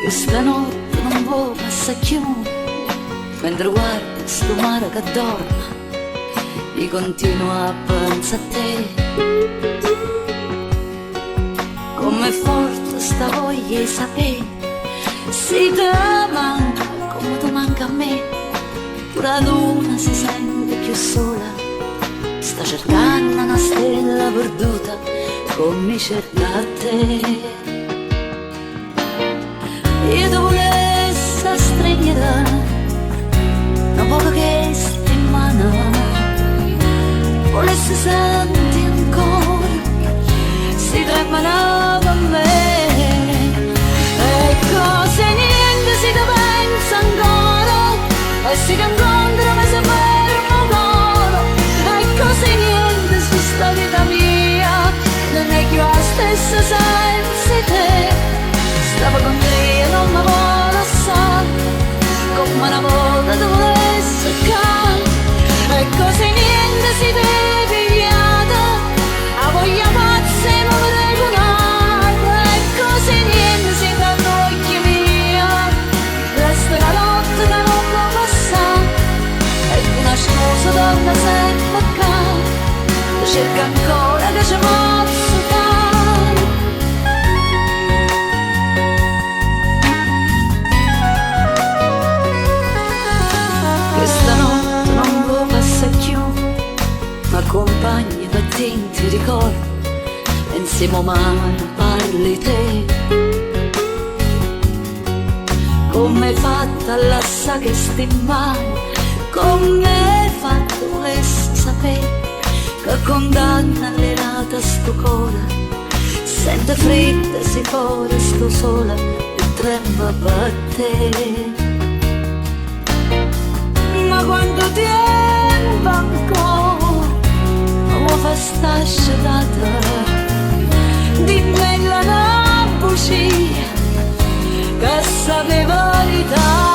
Che stanotte non può passare più, mentre guardo sto mare che dorme, mi continuo a pensare a te. Com'è forte sta voglia di sapere, se te manca come tu manca a me. Pure la luna si sente più sola, sta cercando una stella perduta come cerca a te. Io ti volessi stringere una poco che sta in mano, volessi sentire ancora si tremano per me. E cose niente si ti pensa ancora, e si ti incontra ma si ferma loro. E cose niente su sta vita mia, non è più la stessa senza te. Stavo con te e non mi vuole assare, come una volta tu volessi accade. E cose niente si vede pigliata, a voglia pazza e non regolata. E cose niente si danno occhi mia, resta la notte che non può passare. E una scusa torna sempre a casa, cerca ancora che ci posso fare. Questa notte non può passare più, m'accompagni per tinti ricordi, e insieme a mano parli te. Come hai fatto a lasciare che sti in mano, come hai fatto volessi sapere, che condanna le rate a sto cuore, sente fredda si fuori sto sola e trema per te. Ma quanto tempo ancora mi vuoi far sta scelata, dimmi la bugia che sape verità.